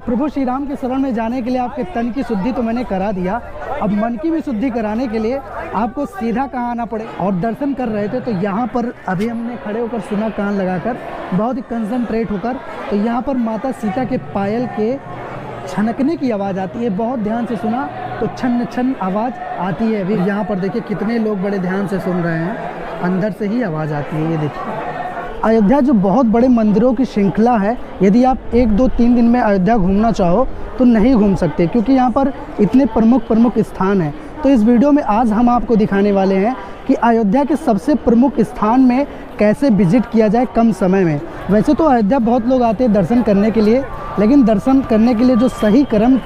प्रभु श्री राम के शरण में जाने के लिए आपके तन की शुद्धि तो मैंने करा दिया, अब मन की भी शुद्धि कराने के लिए आपको सीधा कहाँ आना पड़े। और दर्शन कर रहे थे तो यहाँ पर अभी हमने खड़े होकर सुना, कान लगाकर बहुत ही कंसंट्रेट होकर, तो यहाँ पर माता सीता के पायल के छनकने की आवाज़ आती है। बहुत ध्यान से सुना तो छन छन आवाज़ आती है। अभी यहाँ पर देखिए कितने लोग बड़े ध्यान से सुन रहे हैं, अंदर से ही आवाज़ आती है। ये देखिए अयोध्या जो बहुत बड़े मंदिरों की श्रृंखला है, यदि आप 1, 2, 3 दिन में अयोध्या घूमना चाहो तो नहीं घूम सकते, क्योंकि यहाँ पर इतने प्रमुख स्थान हैं। तो इस वीडियो में आज हम आपको दिखाने वाले हैं कि अयोध्या के सबसे प्रमुख स्थान में कैसे विजिट किया जाए कम समय में। वैसे तो अयोध्या बहुत लोग आते हैं दर्शन करने के लिए, लेकिन दर्शन करने के लिए जो सही क्रम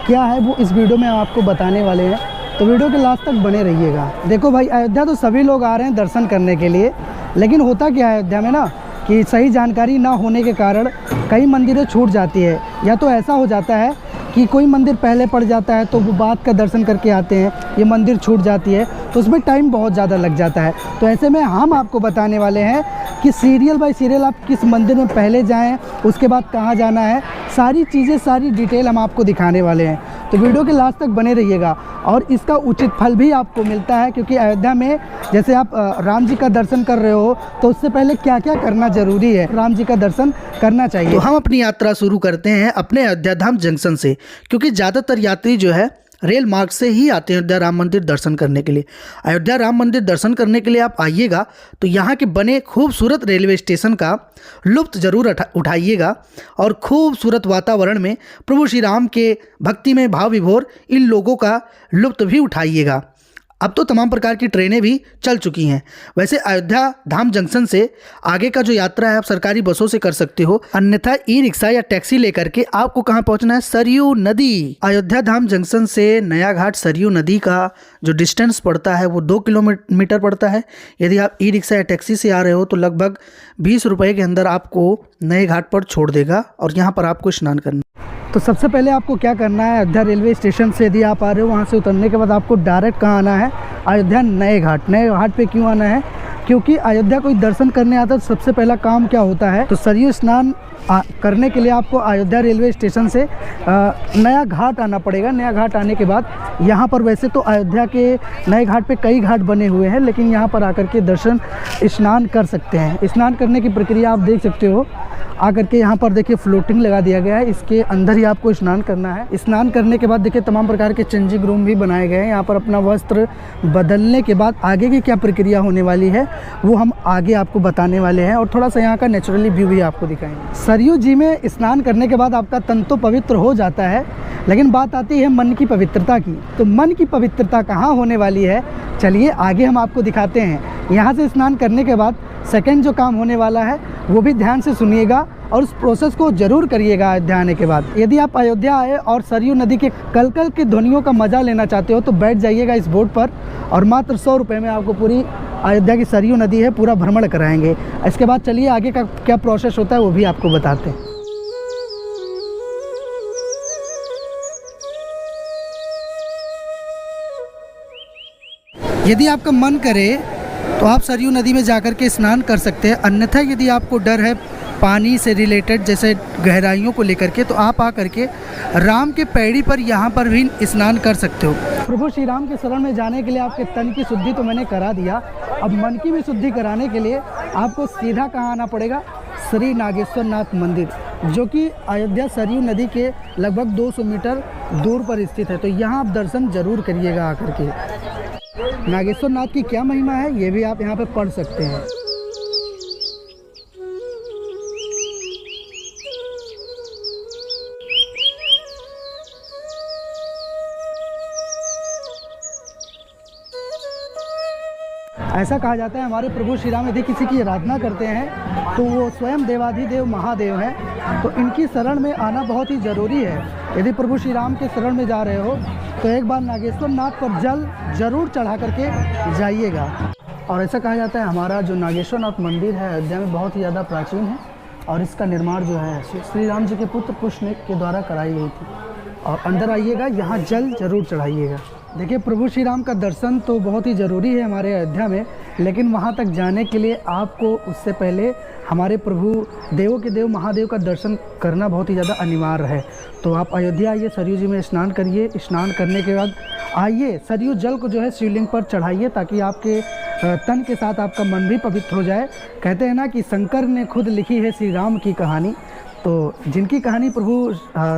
क्या है वो इस वीडियो में आपको बताने वाले हैं, तो वीडियो के लास्ट तक बने रहिएगा। देखो भाई, अयोध्या तो सभी लोग आ रहे हैं दर्शन करने के लिए, लेकिन होता क्या है अयोध्या में ना कि सही जानकारी ना होने के कारण कई मंदिरें छूट जाती है, या तो ऐसा हो जाता है कि कोई मंदिर पहले पड़ जाता है तो वो बाद का दर्शन करके आते हैं, ये मंदिर छूट जाती है तो उसमें टाइम बहुत ज़्यादा लग जाता है। तो ऐसे में हम आपको बताने वाले हैं कि सीरियल बाय सीरियल आप किस मंदिर में पहले जाएं, उसके बाद कहाँ जाना है, सारी चीज़ें, सारी डिटेल हम आपको दिखाने वाले हैं। तो वीडियो के लास्ट तक बने रहिएगा और इसका उचित फल भी आपको मिलता है, क्योंकि अयोध्या में जैसे आप राम जी का दर्शन कर रहे हो तो उससे पहले क्या क्या करना जरूरी है, राम जी का दर्शन करना चाहिए। तो हम अपनी यात्रा शुरू करते हैं अपने अयोध्या धाम जंक्शन से, क्योंकि ज़्यादातर यात्री जो है रेल मार्ग से ही आते हैं अयोध्या राम मंदिर दर्शन करने के लिए। अयोध्या राम मंदिर दर्शन करने के लिए आप आइएगा तो यहाँ के बने खूबसूरत रेलवे स्टेशन का लुत्फ़ ज़रूर उठाइएगा और खूबसूरत वातावरण में प्रभु श्री राम के भक्ति में भाव विभोर इन लोगों का लुत्फ़ भी उठाइएगा। अब तो तमाम प्रकार की ट्रेनें भी चल चुकी हैं। वैसे अयोध्या धाम जंक्शन से आगे का जो यात्रा है आप सरकारी बसों से कर सकते हो, अन्यथा ई रिक्शा या टैक्सी लेकर के आपको कहाँ पहुँचना है, सरयू नदी। अयोध्या धाम जंक्शन से नया घाट सरयू नदी का जो डिस्टेंस पड़ता है वो 2 किलोमीटर पड़ता है। यदि आप ई रिक्शा या टैक्सी से आ रहे हो तो लगभग 20 रुपये के अंदर आपको नए घाट पर छोड़ देगा और यहाँ पर आपको स्नान करना। तो सबसे पहले आपको क्या करना है, अयोध्या रेलवे स्टेशन से यदि आप आ रहे हो वहाँ से उतरने के बाद आपको डायरेक्ट कहाँ आना है, अयोध्या नए घाट। नए घाट पे क्यों आना है, क्योंकि अयोध्या कोई दर्शन करने आता है तो सबसे पहला काम क्या होता है, तो सरयू स्नान करने के लिए आपको अयोध्या रेलवे स्टेशन से नया घाट आना पड़ेगा। नया घाट आने के बाद यहाँ पर वैसे तो अयोध्या के नए घाट पे कई घाट बने हुए हैं, लेकिन यहाँ पर आकर के दर्शन स्नान कर सकते हैं। स्नान करने की प्रक्रिया आप देख सकते हो, आकर के यहाँ पर देखिए फ्लोटिंग लगा दिया गया है, इसके अंदर ही आपको स्नान करना है। स्नान करने के बाद देखिए तमाम प्रकार के चेंजिंग रूम भी बनाए गए हैं। यहाँ पर अपना वस्त्र बदलने के बाद आगे की क्या प्रक्रिया होने वाली है वो हम आगे आपको बताने वाले हैं, और थोड़ा सा यहाँ का नेचुरली व्यू भी आपको दिखाएंगे। सरयू जी में स्नान करने के बाद आपका तन तो पवित्र हो जाता है, लेकिन बात आती है मन की पवित्रता की। तो मन की पवित्रता कहाँ होने वाली है, चलिए आगे हम आपको दिखाते हैं। यहाँ से स्नान करने के बाद सेकंड जो काम होने वाला है वो भी ध्यान से सुनिएगा और उस प्रोसेस को ज़रूर करिएगा। अयोध्या आने के बाद यदि आप अयोध्या आए और सरयू नदी के कलकल की ध्वनियों का मज़ा लेना चाहते हो तो बैठ जाइएगा इस बोट पर, और मात्र 100 रुपये में आपको पूरी अयोध्या की सरयू नदी है पूरा भ्रमण कराएंगे। इसके बाद चलिए आगे का क्या प्रोसेस होता है वो भी आपको बताते हैं। यदि आपका मन करे तो आप सरयू नदी में जाकर के स्नान कर सकते हैं, अन्यथा यदि आपको डर है पानी से रिलेटेड जैसे गहराइयों को लेकर के, तो आप आकर के राम के पैड़ी पर यहाँ पर भी स्नान कर सकते हो। प्रभु श्री राम के शरण में जाने के लिए आपके तन की शुद्धि तो मैंने करा दिया, अब मन की भी शुद्धि कराने के लिए आपको सीधा कहाँ आना पड़ेगा, श्री नागेश्वर नाथ मंदिर, जो कि अयोध्या सरयू नदी के लगभग 200 मीटर दूर पर स्थित है। तो यहाँ आप दर्शन जरूर करिएगा आकर के। नागेश्वर नाथ की क्या महिमा है ये भी आप यहाँ पे पढ़ सकते हैं। ऐसा कहा जाता है हमारे प्रभु श्री राम यदि किसी की आराधना करते हैं तो वो स्वयं देवाधिदेव महादेव हैं, तो इनकी शरण में आना बहुत ही ज़रूरी है। यदि प्रभु श्री राम के शरण में जा रहे हो तो एक बार नागेश्वर नाथ पर जल जरूर चढ़ा करके जाइएगा। और ऐसा कहा जाता है हमारा जो नागेश्वर नाथ मंदिर है अयोध्या में बहुत ही ज़्यादा प्राचीन है, और इसका निर्माण जो है श्री राम जी के पुत्र पुष्णिक के द्वारा कराई गई थी। और अंदर आइएगा, यहाँ जल जरूर चढ़ाइएगा। देखिए, प्रभु श्री राम का दर्शन तो बहुत ही ज़रूरी है हमारे अयोध्या में, लेकिन वहाँ तक जाने के लिए आपको उससे पहले हमारे प्रभु देवों के देव महादेव का दर्शन करना बहुत ही ज़्यादा अनिवार्य है। तो आप अयोध्या आइए, सरयू जी में स्नान करिए। स्नान करने के बाद आइए, सरयू जल को जो है शिवलिंग पर चढ़ाइए, ताकि आपके तन के साथ आपका मन भी पवित्र हो जाए। कहते हैं ना कि शंकर ने खुद लिखी है श्री राम की कहानी, तो जिनकी कहानी प्रभु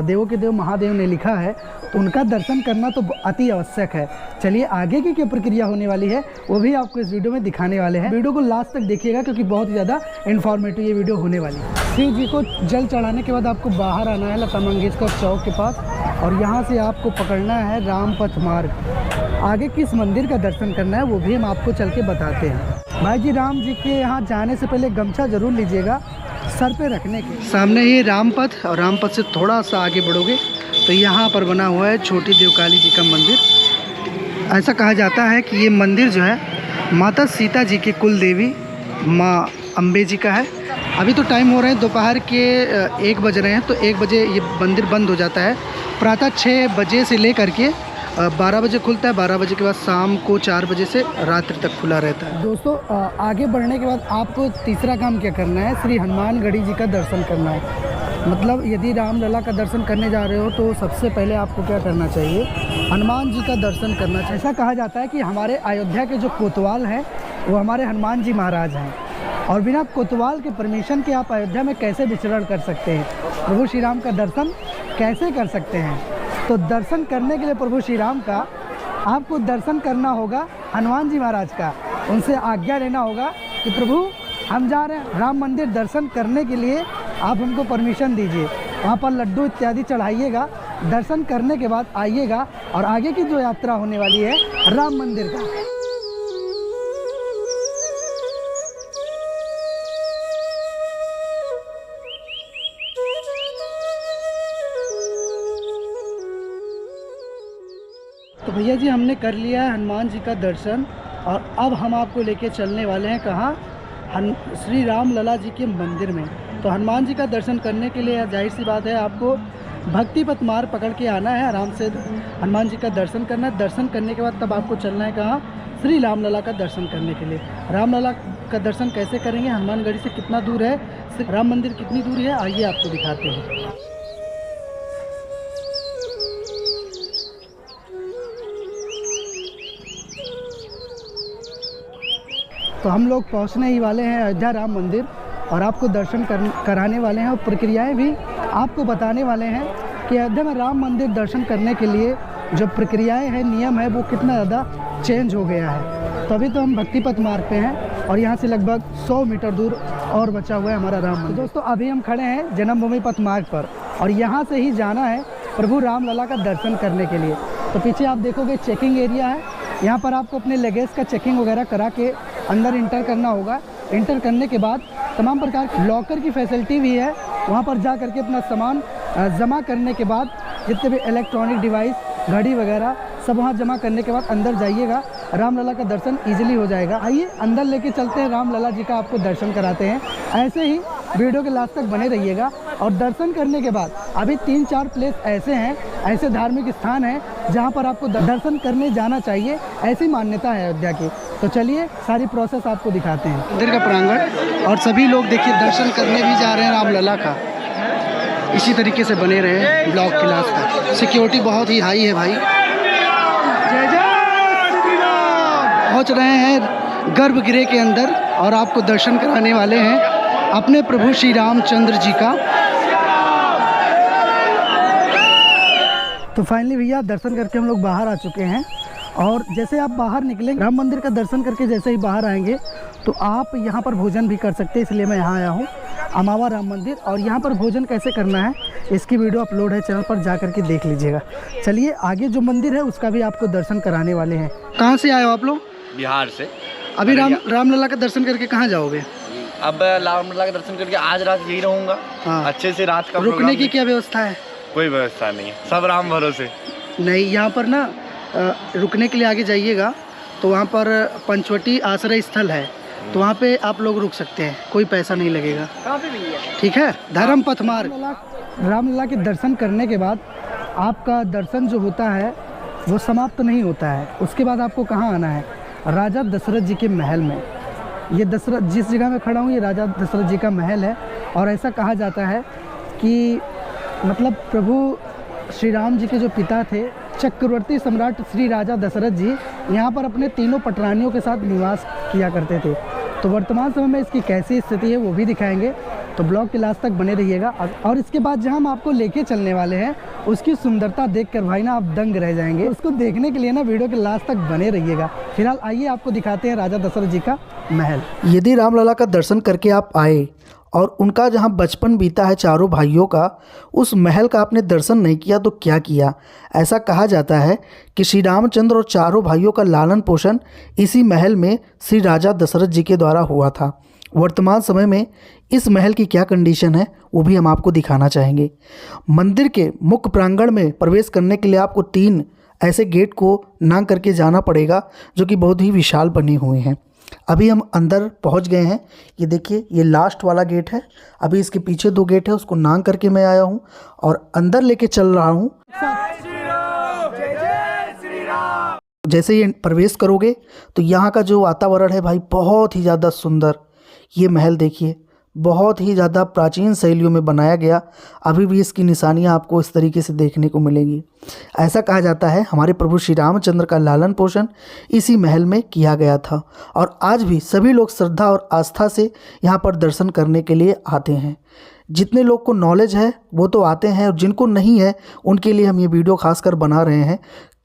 देवों के देव महादेव ने लिखा है, तो उनका दर्शन करना तो अति आवश्यक है। चलिए आगे की क्या प्रक्रिया होने वाली है वो भी आपको इस वीडियो में दिखाने वाले हैं। वीडियो को लास्ट तक देखिएगा, क्योंकि बहुत ही ज़्यादा इन्फॉर्मेटिव ये वीडियो होने वाली है। शिव जी को जल चढ़ाने के बाद आपको बाहर आना है लता मंगेशकर चौक के पास, और यहाँ से आपको पकड़ना है रामपथ मार्ग। आगे किस मंदिर का दर्शन करना है वो भी हम आपको चल के बताते हैं। भाई जी, राम जी के यहाँ जाने से पहले गमछा ज़रूर लीजिएगा सर पे रखने के। सामने ही रामपथ, और रामपथ से थोड़ा सा आगे बढ़ोगे तो यहाँ पर बना हुआ है छोटी देवकाली जी का मंदिर। ऐसा कहा जाता है कि ये मंदिर जो है माता सीता जी की कुल देवी माँ अम्बे जी का है। अभी तो टाइम हो रहे हैं दोपहर के 1 बज रहे हैं, तो 1 बजे ये मंदिर बंद हो जाता है। प्रातः 6 बजे से लेकर के 12 बजे खुलता है। 12 बजे के बाद शाम को 4 बजे से रात्रि तक खुला रहता है। दोस्तों, आगे बढ़ने के बाद आपको तीसरा काम क्या करना है, श्री हनुमानगढ़ी जी का दर्शन करना है। मतलब यदि रामलला का दर्शन करने जा रहे हो तो सबसे पहले आपको क्या करना चाहिए, हनुमान जी का दर्शन करना चाहिए। ऐसा कहा जाता है कि हमारे अयोध्या के जो कोतवाल हैं वो हमारे हनुमान जी महाराज हैं, और बिना कोतवाल के परमिशन के आप अयोध्या में कैसे विचरण कर सकते हैं, प्रभु श्री राम का दर्शन कैसे कर सकते हैं। तो दर्शन करने के लिए प्रभु श्री राम का आपको दर्शन करना होगा हनुमान जी महाराज का। उनसे आज्ञा लेना होगा कि प्रभु हम जा रहे हैं राम मंदिर दर्शन करने के लिए, आप हमको परमिशन दीजिए। वहाँ पर लड्डू इत्यादि चढ़ाइएगा, दर्शन करने के बाद आइएगा, और आगे की जो यात्रा होने वाली है राम मंदिर का। तो भैया जी, हमने कर लिया है हनुमान जी का दर्शन, और अब हम आपको लेके चलने वाले हैं कहाँ, श्री राम लला जी के मंदिर में। तो हनुमान जी का दर्शन करने के लिए जाहिर सी बात है आपको भक्तिपथ मार्ग पकड़ के आना है, आराम से हनुमान जी का दर्शन करना है। दर्शन करने के बाद तब आपको चलना है कहाँ, श्री राम लला का दर्शन करने के लिए। राम लला का दर्शन कैसे करेंगे, हनुमानगढ़ी से कितना दूर है, राम मंदिर कितनी दूर है, आइए आपको दिखाते हैं। तो हम लोग पहुंचने ही वाले हैं अयोध्या राम मंदिर, और आपको दर्शन कराने वाले हैं, और प्रक्रियाएं भी आपको बताने वाले हैं कि अयोध्या में राम मंदिर दर्शन करने के लिए जो प्रक्रियाएं हैं, नियम है, वो कितना ज़्यादा चेंज हो गया है। तो अभी तो हम भक्तिपथ मार्ग पे हैं, और यहाँ से लगभग 100 मीटर दूर और बचा हुआ है हमारा राम मंदिर। तो दोस्तों, अभी हम खड़े हैं जन्मभूमि पथ मार्ग पर, और यहाँ से ही जाना है प्रभु राम लला का दर्शन करने के लिए। तो पीछे आप देखोगे चेकिंग एरिया है, यहाँ पर आपको अपने लगेज का चेकिंग वगैरह करा के अंदर इंटर करना होगा। इंटर करने के बाद तमाम प्रकार की लॉकर की फैसिलिटी भी है, वहाँ पर जा करके अपना सामान जमा करने के बाद जितने भी इलेक्ट्रॉनिक डिवाइस, घड़ी वगैरह सब वहाँ जमा करने के बाद अंदर जाइएगा, रामलला का दर्शन इजीली हो जाएगा। आइए अंदर लेके चलते हैं, रामलला जी का आपको दर्शन कराते हैं। ऐसे ही वीडियो के लास्ट तक बने रहिएगा। और दर्शन करने के बाद अभी 3-4 प्लेस ऐसे हैं, ऐसे धार्मिक स्थान हैं जहाँ पर आपको दर्शन करने जाना चाहिए, ऐसी मान्यता है अयोध्या की। तो चलिए सारी प्रोसेस आपको दिखाते हैं। मंदिर का प्रांगण, और सभी लोग देखिए दर्शन करने भी जा रहे हैं रामलला का। इसी तरीके से बने रहे ब्लॉक के लास्ट तक। सिक्योरिटी बहुत ही हाई है भाई। जय जय श्री राम। पहुँच रहे हैं गर्भगृह के अंदर, और आपको दर्शन कराने वाले हैं अपने प्रभु श्री रामचंद्र जी का। तो फाइनली भैया दर्शन करके हम लोग बाहर आ चुके हैं, और जैसे आप बाहर निकलेंगे, राम मंदिर का दर्शन करके जैसे ही बाहर आएंगे तो आप यहाँ पर भोजन भी कर सकते हैं। इसलिए मैं यहाँ आया हूँ अमावा राम मंदिर, और यहाँ पर भोजन कैसे करना है इसकी वीडियो अपलोड है चैनल पर, जा करके देख लीजिएगा। चलिए आगे जो मंदिर है उसका भी आपको दर्शन कराने वाले हैं। कहाँ से आए हो आप लोग? बिहार से। अभी रामलला का दर्शन करके कहाँ जाओगे? अब रामलला का दर्शन करके आज रात यही रहूँगा। हाँ। अच्छे से रात का रुकने की क्या व्यवस्था है? कोई व्यवस्था नहीं है, सब राम भरोसे। नहीं, यहाँ पर ना रुकने के लिए आगे जाइएगा तो वहाँ पर पंचवटी आश्रय स्थल है, तो वहाँ पे आप लोग रुक सकते हैं, कोई पैसा नहीं लगेगा। ठीक है, धर्म पथ मार्ग। रामलला के दर्शन करने के बाद आपका दर्शन जो होता है वो समाप्त नहीं होता है। उसके बाद आपको कहाँ आना है, राजा दशरथ जी के महल में। ये दशरथ, जिस जगह मैं खड़ा हूँ ये राजा दशरथ जी का महल है। और ऐसा कहा जाता है कि मतलब प्रभु श्री राम जी के जो पिता थे चक्रवर्ती सम्राट श्री राजा दशरथ जी यहाँ पर अपने तीनों पटरानियों के साथ निवास किया करते थे। तो वर्तमान समय में इसकी कैसी स्थिति है वो भी दिखाएंगे, तो ब्लॉग के लास्ट तक बने रहिएगा। और इसके बाद जहाँ हम आपको लेके चलने वाले हैं उसकी सुंदरता देखकर भाई ना आप दंग रह जाएंगे। उसको देखने के लिए ना वीडियो के लास्ट तक बने रहिएगा। फिलहाल आइए आपको दिखाते हैं राजा दशरथ जी का महल। यदि रामलला का दर्शन करके आप आए और उनका जहाँ बचपन बीता है चारों भाइयों का, उस महल का आपने दर्शन नहीं किया तो क्या किया। ऐसा कहा जाता है कि श्री रामचंद्र और चारों भाइयों का लालन पोषण इसी महल में श्री राजा दशरथ जी के द्वारा हुआ था। वर्तमान समय में इस महल की क्या कंडीशन है वो भी हम आपको दिखाना चाहेंगे। मंदिर के मुख्य प्रांगण में प्रवेश करने के लिए आपको 3 ऐसे गेट को नांग करके जाना पड़ेगा जो कि बहुत ही विशाल बने हुए हैं। अभी हम अंदर पहुंच गए हैं। ये देखिए ये लास्ट वाला गेट है। अभी इसके पीछे 2 गेट है, उसको नांग करके मैं आया हूं और अंदर लेके चल रहा हूं। जैसे ये प्रवेश करोगे तो यहाँ का जो वातावरण है भाई बहुत ही ज़्यादा सुंदर। ये महल देखिए बहुत ही ज़्यादा प्राचीन शैलियों में बनाया गया। अभी भी इसकी निशानियाँ आपको इस तरीके से देखने को मिलेंगी। ऐसा कहा जाता है हमारे प्रभु श्री रामचंद्र का लालन पोषण इसी महल में किया गया था और आज भी सभी लोग श्रद्धा और आस्था से यहाँ पर दर्शन करने के लिए आते हैं। जितने लोग को नॉलेज है वो तो आते हैं और जिनको नहीं है उनके लिए हम ये वीडियो खासकर बना रहे हैं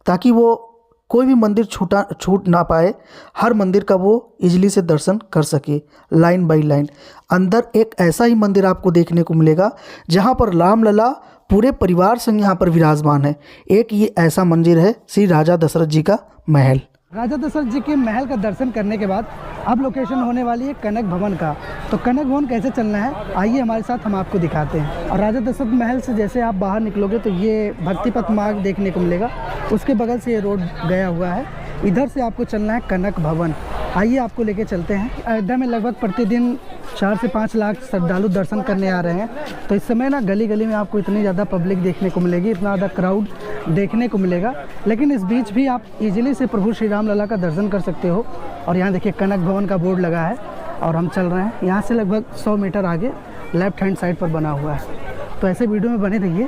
ताकि वो कोई भी मंदिर छूट ना पाए, हर मंदिर का वो इजीली से दर्शन कर सके लाइन बाय लाइन। अंदर एक ऐसा ही मंदिर आपको देखने को मिलेगा जहाँ पर रामलला पूरे परिवार संग यहाँ पर विराजमान है। एक ये ऐसा मंदिर है श्री राजा दशरथ जी का महल। राजा दशरथ जी के महल का दर्शन करने के बाद अब लोकेशन होने वाली है कनक भवन का। तो कनक भवन कैसे चलना है आइए हमारे साथ, हम आपको दिखाते हैं। और राजा दशरथ महल से जैसे आप बाहर निकलोगे तो ये भक्ति पथ मार्ग देखने को मिलेगा, उसके बगल से ये रोड गया हुआ है। इधर से आपको चलना है कनक भवन। आइए आपको लेके चलते हैं। अयोध्या में लगभग प्रतिदिन 4 से 5 लाख श्रद्धालु दर्शन करने आ रहे हैं। तो इस समय ना गली गली में आपको इतनी ज़्यादा पब्लिक देखने को मिलेगी, इतना ज़्यादा क्राउड देखने को मिलेगा। लेकिन इस बीच भी आप इजीली से प्रभु श्री रामलला का दर्शन कर सकते हो। और यहाँ देखिए कनक भवन का बोर्ड लगा है और हम चल रहे हैं। यहाँ से लगभग 100 मीटर आगे लेफ्ट हैंड साइड पर बना हुआ है। तो ऐसे वीडियो में बने रहिए।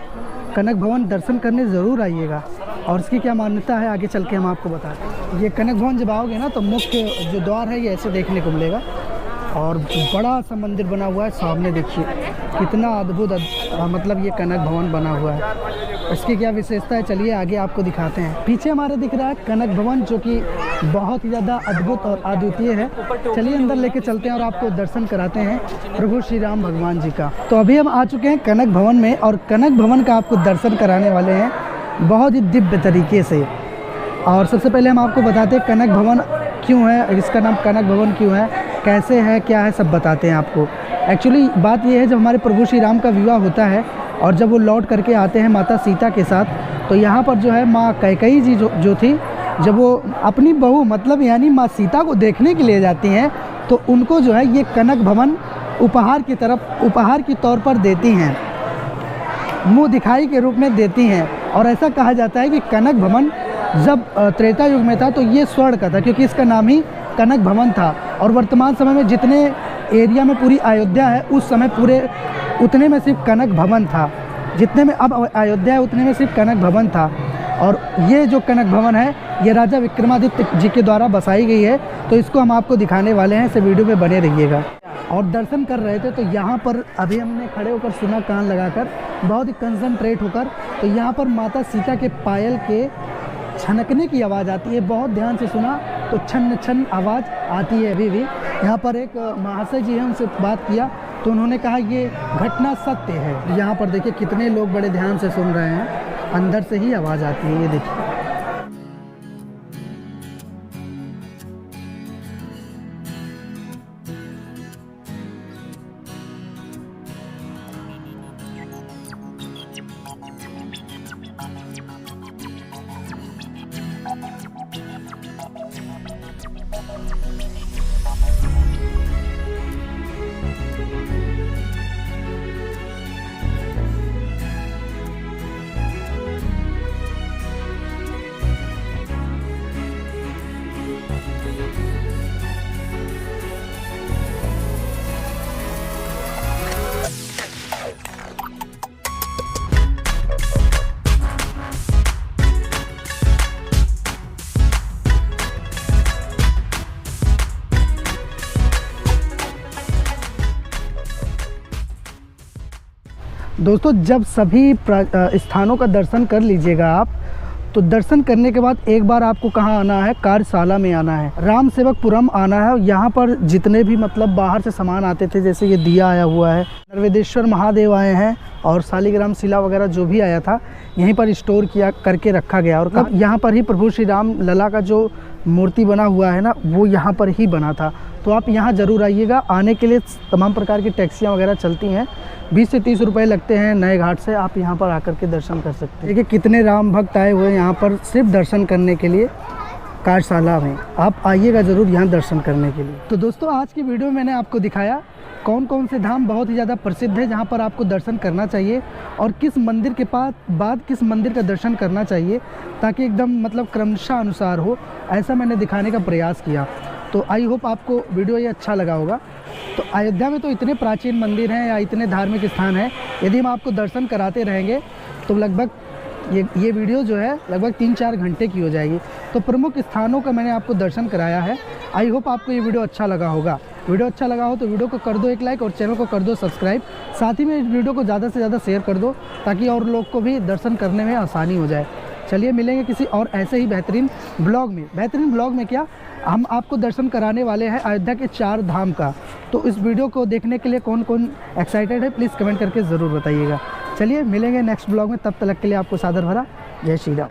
कनक भवन दर्शन करने ज़रूर आइएगा और इसकी क्या मान्यता है आगे चल के हम आपको बताते हैं। ये कनक भवन जब आओगे ना तो मुख्य जो द्वार है ये ऐसे देखने को मिलेगा और बड़ा सा मंदिर बना हुआ है सामने। देखिए कितना अद्भुत मतलब ये कनक भवन बना हुआ है। इसकी क्या विशेषता है चलिए आगे आपको दिखाते हैं। पीछे हमारे दिख रहा है कनक भवन जो कि बहुत ही ज़्यादा अद्भुत और अद्वितीय है। चलिए अंदर लेके चलते हैं और आपको दर्शन कराते हैं प्रभु श्री राम भगवान जी का। तो अभी हम आ चुके हैं कनक भवन में और कनक भवन का आपको दर्शन कराने वाले हैं बहुत ही दिव्य तरीके से। और सबसे पहले हम आपको बताते हैं कनक भवन क्यों है, इसका नाम कनक भवन क्यों है, कैसे है, क्या है, सब बताते हैं आपको। एक्चुअली बात यह है जब हमारे प्रभु श्री राम का विवाह होता है और जब वो लौट करके आते हैं माता सीता के साथ, तो यहाँ पर जो है माँ कैकेयी जी जो थी, जब वो अपनी बहू मतलब यानी माँ सीता को देखने के लिए जाती हैं तो उनको जो है ये कनक भवन उपहार की तौर पर देती हैं, मुँह दिखाई के रूप में देती हैं। और ऐसा कहा जाता है कि कनक भवन जब त्रेता युग में था तो ये स्वर्ण का था क्योंकि इसका नाम ही कनक भवन था। और वर्तमान समय में जितने एरिया में पूरी अयोध्या है उस समय पूरे उतने में सिर्फ कनक भवन था, जितने में अब अयोध्या है उतने में सिर्फ कनक भवन था। और ये जो कनक भवन है ये राजा विक्रमादित्य जी के द्वारा बसाई गई है। तो इसको हम आपको दिखाने वाले हैं, इसे वीडियो में बने रहिएगा। और दर्शन कर रहे थे तो यहाँ पर अभी हमने खड़े होकर सुना कान लगाकर, बहुत ही कंसंट्रेट होकर। तो यहाँ पर माता सीता के पायल के छनकने की आवाज़ आती है, बहुत ध्यान से सुना तो छन छन आवाज़ आती है अभी भी। यहाँ पर एक महाशय जी हैं, उनसे बात किया तो उन्होंने कहा ये घटना सत्य है। यहाँ पर देखिए कितने लोग बड़े ध्यान से सुन रहे हैं, अंदर से ही आवाज़ आती है, ये देखिए। दोस्तों जब सभी स्थानों का दर्शन कर लीजिएगा आप, तो दर्शन करने के बाद एक बार आपको कहाँ आना है, कार्यशाला में आना है, राम सेवकपुरम आना है। यहाँ पर जितने भी मतलब बाहर से सामान आते थे, जैसे ये दिया आया हुआ है, नर्वेदेश्वर महादेव आए हैं और शालिग्राम शिला वगैरह जो भी आया था यहीं पर स्टोर किया करके रखा गया। और यहाँ पर ही प्रभु श्री राम लला का जो मूर्ति बना हुआ है ना, वो यहाँ पर ही बना था। तो आप यहाँ ज़रूर आइएगा। आने के लिए तमाम प्रकार की टैक्सियाँ वगैरह चलती हैं, 20 से 30 रुपए लगते हैं नए घाट से। आप यहाँ पर आकर के दर्शन कर सकते हैं। देखिए कितने राम भक्त आए हुए हैं यहाँ पर सिर्फ दर्शन करने के लिए कार्यशाला में। आप आइएगा ज़रूर यहाँ दर्शन करने के लिए। तो दोस्तों आज की वीडियो में मैंने आपको दिखाया कौन कौन से धाम बहुत ही ज़्यादा प्रसिद्ध है जहाँ पर आपको दर्शन करना चाहिए, और किस मंदिर के बाद किस मंदिर का दर्शन करना चाहिए, ताकि एकदम मतलब क्रमशः अनुसार हो, ऐसा मैंने दिखाने का प्रयास किया। तो आई होप आपको वीडियो ये अच्छा लगा होगा। तो अयोध्या में तो इतने प्राचीन मंदिर हैं या इतने धार्मिक स्थान हैं, यदि हम आपको दर्शन कराते रहेंगे तो लगभग ये वीडियो जो है लगभग 3-4 घंटे की हो जाएगी। तो प्रमुख स्थानों का मैंने आपको दर्शन कराया है। आई होप आपको ये वीडियो अच्छा लगा होगा। वीडियो अच्छा लगा हो तो वीडियो को कर दो एक लाइक और चैनल को कर दो सब्सक्राइब। साथ ही में इस वीडियो को ज़्यादा से ज़्यादा शेयर कर दो, ताकि और लोग को भी दर्शन करने में आसानी हो जाए। चलिए मिलेंगे किसी और ऐसे ही बेहतरीन ब्लॉग में। बेहतरीन ब्लॉग में क्या, हम आपको दर्शन कराने वाले हैं अयोध्या के 4 धाम का। तो इस वीडियो को देखने के लिए कौन कौन एक्साइटेड है, प्लीज़ कमेंट करके ज़रूर बताइएगा। चलिए मिलेंगे नेक्स्ट ब्लॉग में, तब तक के लिए आपको सादर भरा जय श्री राम।